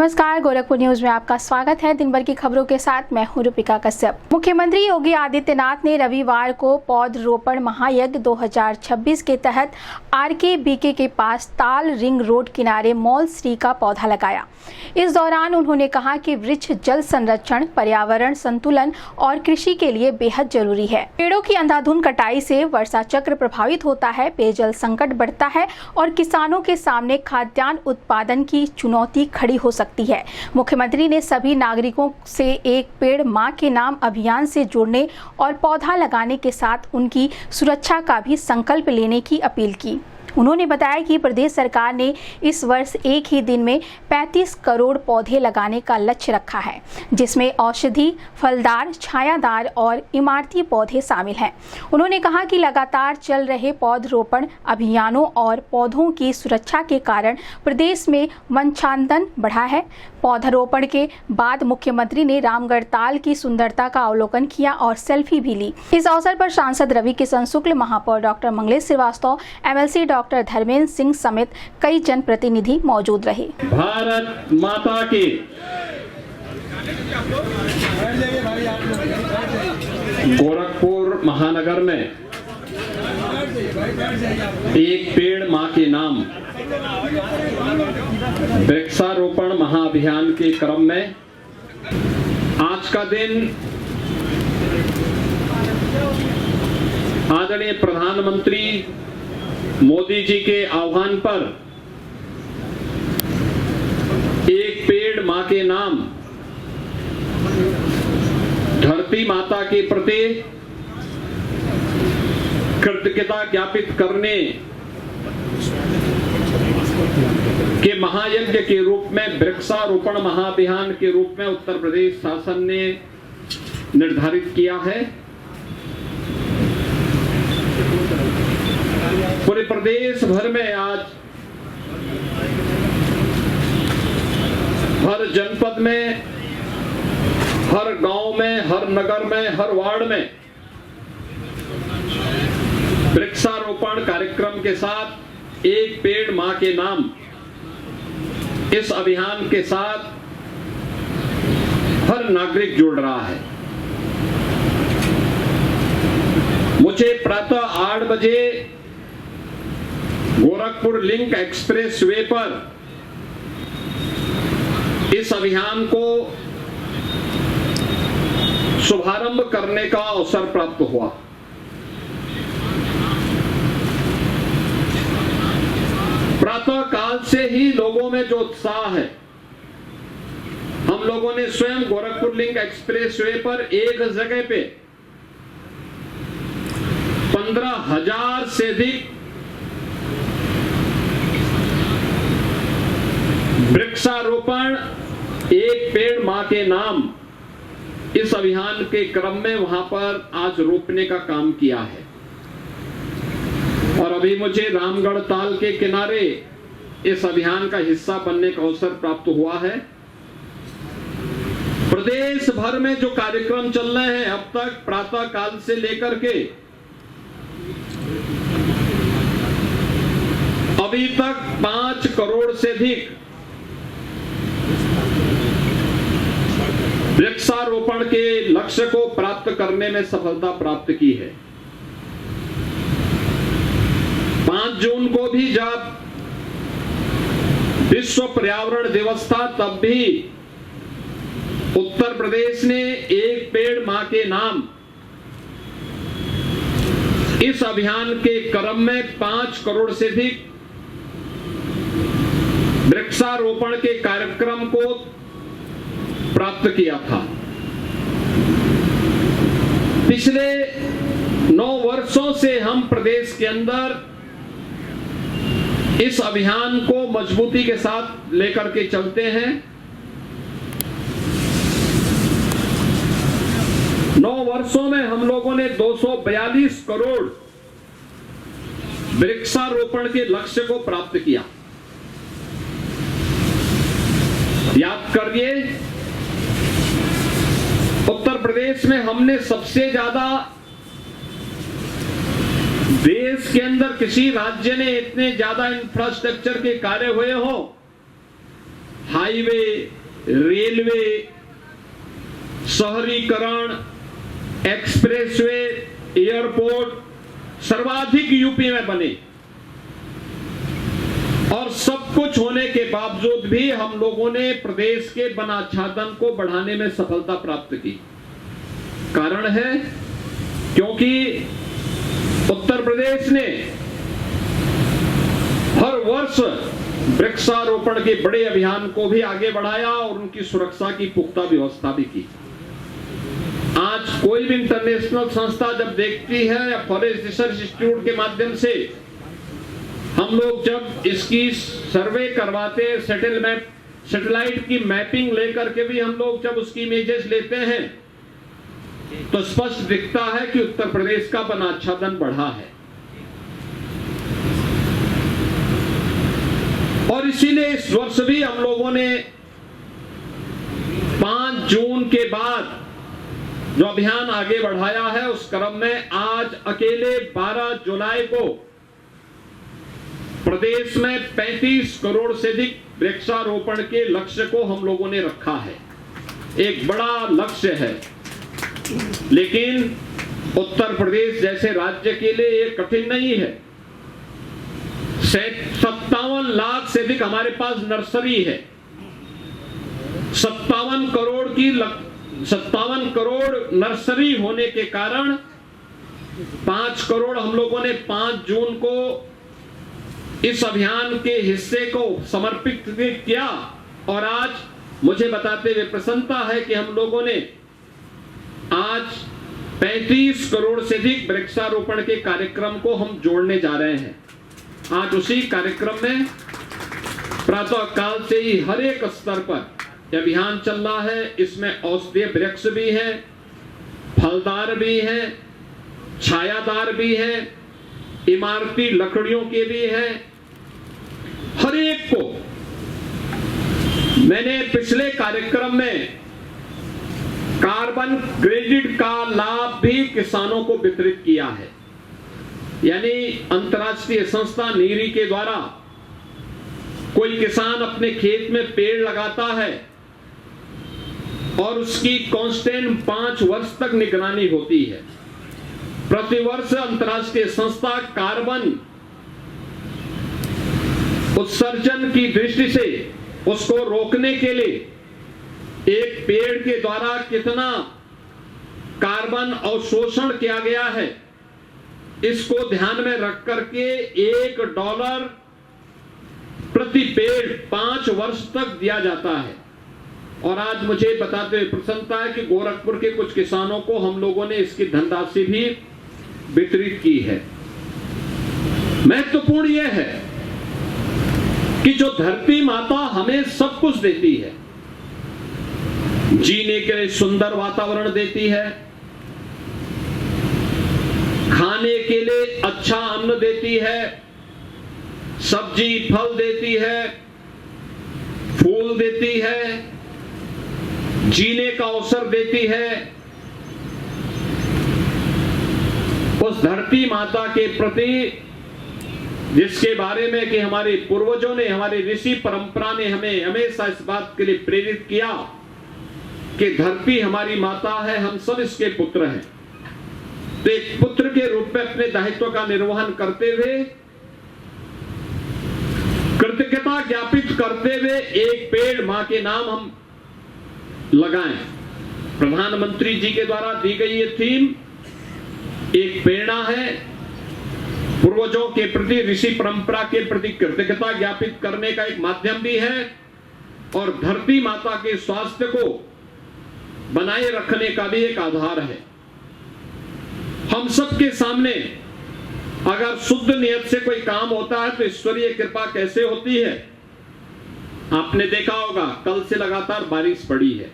नमस्कार, गोरखपुर न्यूज में आपका स्वागत है। दिन भर की खबरों के साथ मैं हूं रुपिका कश्यप। मुख्यमंत्री योगी आदित्यनाथ ने रविवार को पौधरोपण महायज्ञ 2026 के तहत RK-BK के पास ताल रिंग रोड किनारे मॉल श्री का पौधा लगाया। इस दौरान उन्होंने कहा कि वृक्ष जल संरक्षण, पर्यावरण संतुलन और कृषि के लिए बेहद जरूरी है। पेड़ों की अंधाधुंध कटाई से वर्षा चक्र प्रभावित होता है, पेयजल संकट बढ़ता है और किसानों के सामने खाद्यान्न उत्पादन की चुनौती खड़ी हो सकती है। मुख्यमंत्री ने सभी नागरिकों से एक पेड़ मां के नाम अभियान से जुड़ने और पौधा लगाने के साथ उनकी सुरक्षा का भी संकल्प लेने की अपील की। उन्होंने बताया कि प्रदेश सरकार ने इस वर्ष एक ही दिन में 35 करोड़ पौधे लगाने का लक्ष्य रखा है, जिसमें औषधि, फलदार, छायादार और इमारती पौधे शामिल हैं। उन्होंने कहा कि लगातार चल रहे पौधरोपण अभियानों और पौधों की सुरक्षा के कारण प्रदेश में वृक्षांकन बढ़ा है। पौधरोपण के बाद मुख्यमंत्री ने रामगढ़ ताल की सुंदरता का अवलोकन किया और सेल्फी भी ली। इस अवसर पर सांसद रवि किशन शुक्ल, महापौर doctor Mangalesh Srivastava, MLC doctor Dharmendra Singh समेत कई जनप्रतिनिधि मौजूद रहे। भारत माता की गोरखपुर महानगर में एक पेड़ मां के नाम वृक्षारोपण महाअभियान के क्रम में आज का दिन आदरणीय प्रधानमंत्री मोदी जी के आह्वान पर एक पेड़ मां के नाम धरती माता के प्रति कृतज्ञता ज्ञापित करने के महायज्ञ के रूप में वृक्षारोपण महाअभियान के रूप में उत्तर प्रदेश शासन ने निर्धारित किया है। पूरे प्रदेश भर में आज हर जनपद में, हर गांव में, हर नगर में, हर वार्ड में वृक्षारोपण कार्यक्रम के साथ एक पेड़ मां के नाम इस अभियान के साथ हर नागरिक जुड़ रहा है। मुझे प्रातः 8 बजे गोरखपुर लिंक एक्सप्रेस वे पर इस अभियान को शुभारंभ करने का अवसर प्राप्त हुआ। प्रातः काल से ही लोगों में जो उत्साह है, हम लोगों ने स्वयं गोरखपुर लिंक एक्सप्रेस वे पर एक जगह पे 15,000 से अधिक वृक्षारोपण एक पेड़ मां के नाम इस अभियान के क्रम में वहां पर आज रोपने का काम किया है। और अभी मुझे रामगढ़ ताल के किनारे इस अभियान का हिस्सा बनने का अवसर प्राप्त हुआ है। प्रदेश भर में जो कार्यक्रम चल रहे हैं अब तक प्रातः काल से लेकर के अभी तक 5 करोड़ से अधिक वृक्षारोपण के लक्ष्य को प्राप्त करने में सफलता प्राप्त की है। 5 जून को भी जब विश्व पर्यावरण दिवस था तब भी उत्तर प्रदेश ने एक पेड़ मां के नाम इस अभियान के क्रम में 5 करोड़ से अधिक वृक्षारोपण के कार्यक्रम को प्राप्त किया था। पिछले 9 वर्षों से हम प्रदेश के अंदर इस अभियान को मजबूती के साथ लेकर के चलते हैं। 9 वर्षों में हम लोगों ने 242 करोड़ वृक्षारोपण के लक्ष्य को प्राप्त किया। याद करिए, उत्तर प्रदेश में हमने सबसे ज्यादा, देश के अंदर किसी राज्य ने इतने ज्यादा इंफ्रास्ट्रक्चर के कार्य हुए हो हाईवे, रेलवे, शहरीकरण, एक्सप्रेसवे, एयरपोर्ट सर्वाधिक यूपी में बने। और सब कुछ होने के बावजूद भी हम लोगों ने प्रदेश के वन आच्छादन को बढ़ाने में सफलता प्राप्त की। कारण है क्योंकि उत्तर प्रदेश ने हर वर्ष वृक्षारोपण के बड़े अभियान को भी आगे बढ़ाया और उनकी सुरक्षा की पुख्ता व्यवस्था भी की। आज कोई भी इंटरनेशनल संस्था जब देखती है या फॉरेस्ट रिसर्च इंस्टीट्यूट के माध्यम से हम लोग जब इसकी सर्वे करवाते हैं, सैटेलाइट की मैपिंग लेकर के भी हम लोग जब उसकी इमेजेस लेते हैं तो स्पष्ट दिखता है कि उत्तर प्रदेश का वन आच्छादन बढ़ा है। और इसीलिए इस वर्ष भी हम लोगों ने 5 जून के बाद जो अभियान आगे बढ़ाया है, उस क्रम में आज अकेले 12 जुलाई को प्रदेश में 35 करोड़ से अधिक वृक्षारोपण के लक्ष्य को हम लोगों ने रखा है। एक बड़ा लक्ष्य है, लेकिन उत्तर प्रदेश जैसे राज्य के लिए ये कठिन नहीं है। 57 लाख से अधिक हमारे पास नर्सरी है। 57 करोड़ नर्सरी होने के कारण 5 करोड़ हम लोगों ने 5 जून को इस अभियान के हिस्से को समर्पित किया। और आज मुझे बताते हुए प्रसन्नता है कि हम लोगों ने आज 35 करोड़ से अधिक वृक्षारोपण के कार्यक्रम को हम जोड़ने जा रहे हैं। आज उसी कार्यक्रम में प्रातः काल से ही हर एक स्तर पर यह अभियान चल रहा है। इसमें औषधीय वृक्ष भी है, फलदार भी है, छायादार भी है, इमारती लकड़ियों के भी है। हर एक को मैंने पिछले कार्यक्रम में कार्बन क्रेडिट का लाभ भी किसानों को वितरित किया है। यानी अंतर्राष्ट्रीय संस्था नीरी के द्वारा कोई किसान अपने खेत में पेड़ लगाता है और उसकी कांस्टेंट 5 वर्ष तक निगरानी होती है। प्रतिवर्ष अंतर्राष्ट्रीय संस्था कार्बन उत्सर्जन की दृष्टि से उसको रोकने के लिए एक पेड़ के द्वारा कितना कार्बन अवशोषण किया गया है, इसको ध्यान में रख करके $1 प्रति पेड़ 5 वर्ष तक दिया जाता है। और आज मुझे बताते हुए प्रसन्नता है कि गोरखपुर के कुछ किसानों को हम लोगों ने इसकी धनराशि भी वितरित की है। महत्वपूर्ण यह है कि जो धरती माता हमें सब कुछ देती है, जीने के लिए सुंदर वातावरण देती है, खाने के लिए अच्छा अन्न देती है, सब्जी फल देती है, फूल देती है, जीने का अवसर देती है। उस धरती माता के प्रति जिसके बारे में कि हमारे पूर्वजों ने, हमारे ऋषि परंपरा ने हमें हमेशा इस बात के लिए प्रेरित किया कि धरती हमारी माता है, हम सब इसके पुत्र हैं। तो एक पुत्र के रूप में अपने दायित्व का निर्वहन करते हुए, कृतज्ञता ज्ञापित करते हुए एक पेड़ मां के नाम हम लगाएं। प्रधानमंत्री जी के द्वारा दी गई ये थीम एक प्रेरणा है, पूर्वजों के प्रति, ऋषि परंपरा के प्रति कृतज्ञता ज्ञापित करने का एक माध्यम भी है और धरती माता के स्वास्थ्य को बनाए रखने का भी एक आधार है। हम सबके सामने अगर शुद्ध नियत से कोई काम होता है तो ईश्वरीय कृपा कैसे होती है। आपने देखा होगा कल से लगातार बारिश पड़ी है।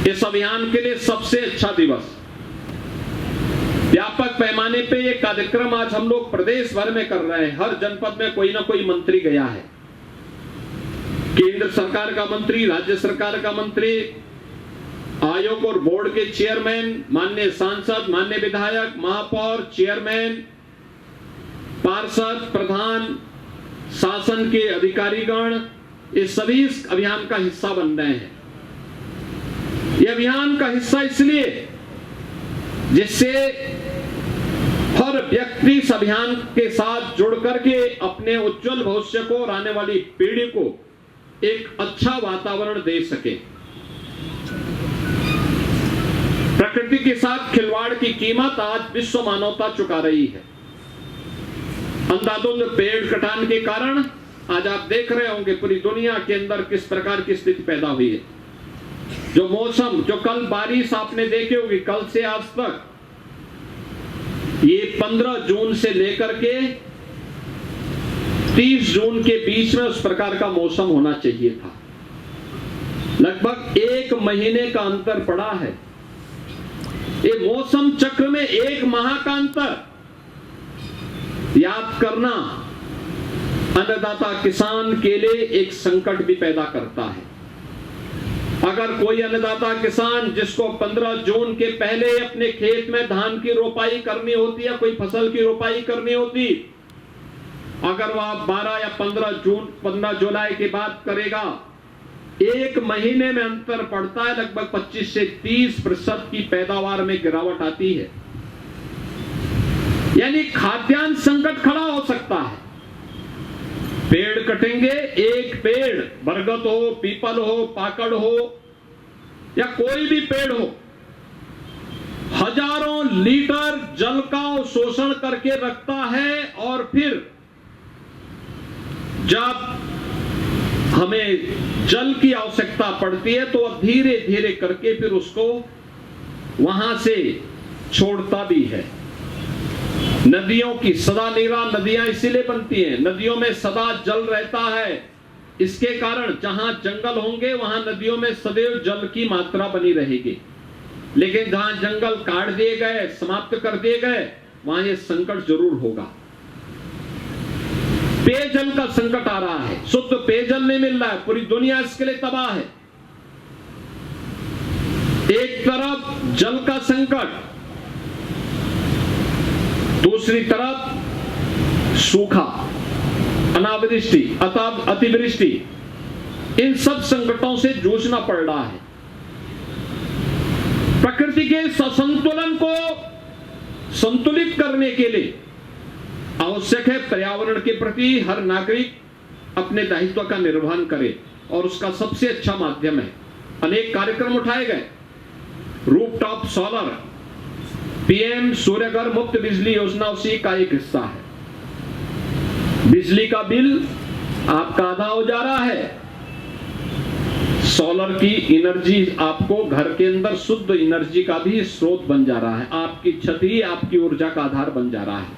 इस अभियान के लिए सबसे अच्छा दिवस, व्यापक पैमाने पे ये कार्यक्रम आज हम लोग प्रदेश भर में कर रहे हैं। हर जनपद में कोई ना कोई मंत्री गया है, केंद्र सरकार का मंत्री, राज्य सरकार का मंत्री, आयोग और बोर्ड के चेयरमैन, माननीय सांसद, माननीय विधायक, महापौर, चेयरमैन, पार्षद, प्रधान, शासन के अधिकारीगण ये सभी इस अभियान का हिस्सा बन रहे हैं। यह अभियान का हिस्सा इसलिए जिससे हर व्यक्ति इस अभियान के साथ जुड़ करके अपने उज्जवल भविष्य को और आने वाली पीढ़ी को एक अच्छा वातावरण दे सके। प्रकृति के साथ खिलवाड़ की कीमत आज विश्व मानवता चुका रही है। अंधाधुंध पेड़ कटान के कारण आज आप देख रहे होंगे पूरी दुनिया के अंदर किस प्रकार की स्थिति पैदा हुई है। जो मौसम, जो कल बारिश आपने देखी होगी, कल से आज तक ये 15 जून से लेकर के 30 जून के बीच में उस प्रकार का मौसम होना चाहिए था। लगभग 1 महीने का अंतर पड़ा है। ये मौसम चक्र में 1 माह का अंतर याद करना अन्नदाता किसान के लिए एक संकट भी पैदा करता है। अगर कोई अन्नदाता किसान जिसको 15 जून के पहले अपने खेत में धान की रोपाई करनी होती है, कोई फसल की रोपाई करनी होती, अगर वह 12 या 15 जुलाई के बाद करेगा, 1 महीने में अंतर पड़ता है। लगभग 25 से 30% की पैदावार में गिरावट आती है। यानी खाद्यान्न संकट खड़ा हो सकता है। पेड़ कटेंगे, एक पेड़ बरगद हो, पीपल हो, पाकड़ हो या कोई भी पेड़ हो, हजारों लीटर जल का शोषण करके रखता है और फिर जब हमें जल की आवश्यकता पड़ती है तो धीरे धीरे करके फिर उसको वहां से छोड़ता भी है। नदियों की सदा नीरा नदियां इसीलिए बनती हैं, नदियों में सदा जल रहता है। इसके कारण जहां जंगल होंगे वहां नदियों में सदैव जल की मात्रा बनी रहेगी। लेकिन जहां जंगल काट दिए गए, समाप्त कर दिए गए, वहां यह संकट जरूर होगा। पेयजल का संकट आ रहा है, शुद्ध पेयजल नहीं मिल रहा है, पूरी दुनिया इसके लिए तबाह है। एक तरफ जल का संकट, दूसरी तरफ सूखा, अनावृष्टि, अतिवृष्टि, इन सब संकटों से जूझना पड़ रहा है। प्रकृति के संतुलन को संतुलित करने के लिए आवश्यक है पर्यावरण के प्रति हर नागरिक अपने दायित्व का निर्वहन करे, और उसका सबसे अच्छा माध्यम है अनेक कार्यक्रम उठाए गए। रूफटॉप सोलर, पीएम सूर्यघर मुफ्त बिजली योजना उसी का एक हिस्सा है। बिजली का बिल आपका आधा हो जा रहा है। सोलर की एनर्जी आपको घर के अंदर शुद्ध एनर्जी का भी स्रोत बन जा रहा है। आपकी छत ही आपकी ऊर्जा का आधार बन जा रहा है।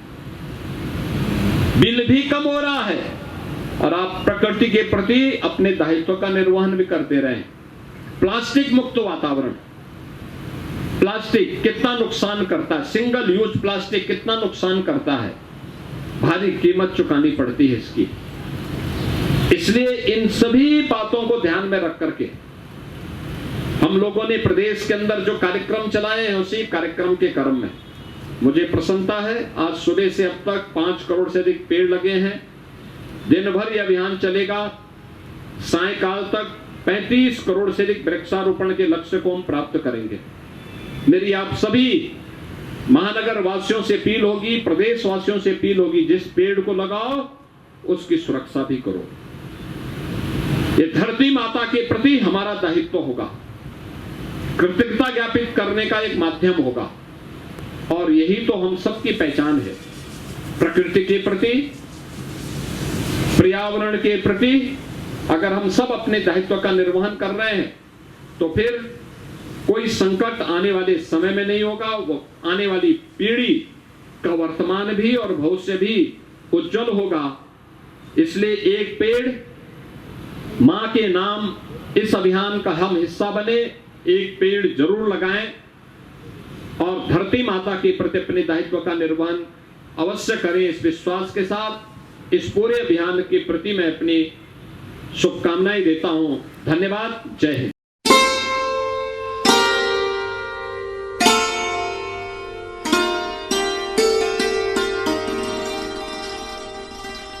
बिल भी कम हो रहा है और आप प्रकृति के प्रति अपने दायित्व का निर्वहन भी करते रहे। प्लास्टिक मुक्त वातावरण, प्लास्टिक कितना नुकसान करता है, सिंगल यूज प्लास्टिक कितना नुकसान करता है, भारी कीमत चुकानी पड़ती है इसकी। इसलिए इन सभी बातों को ध्यान में रख करके हम लोगों ने प्रदेश के अंदर जो कार्यक्रम चलाए हैं, उसी कार्यक्रम के क्रम में मुझे प्रसन्नता है। आज सुबह से अब तक 5 करोड़ से अधिक पेड़ लगे हैं। दिन भर यह अभियान चलेगा। सायंकाल तक 35 करोड़ से अधिक वृक्षारोपण के लक्ष्य को हम प्राप्त करेंगे। मेरी आप सभी महानगर वासियों से अपील होगी, प्रदेश वासियों से अपील होगी, जिस पेड़ को लगाओ उसकी सुरक्षा भी करो। ये धरती माता के प्रति हमारा दायित्व होगा, कृतज्ञता ज्ञापित करने का एक माध्यम होगा, और यही तो हम सबकी पहचान है। प्रकृति के प्रति, पर्यावरण के प्रति अगर हम सब अपने दायित्व का निर्वहन कर रहे हैं तो फिर कोई संकट आने वाले समय में नहीं होगा। वो आने वाली पीढ़ी का वर्तमान भी और भविष्य भी उज्जवल होगा। इसलिए एक पेड़ मां के नाम इस अभियान का हम हिस्सा बने, एक पेड़ जरूर लगाएं और धरती माता के प्रति अपने दायित्व का निर्वहन अवश्य करें। इस विश्वास के साथ इस पूरे अभियान के प्रति मैं अपनी शुभकामनाएं देता हूं। धन्यवाद। जय हिंद।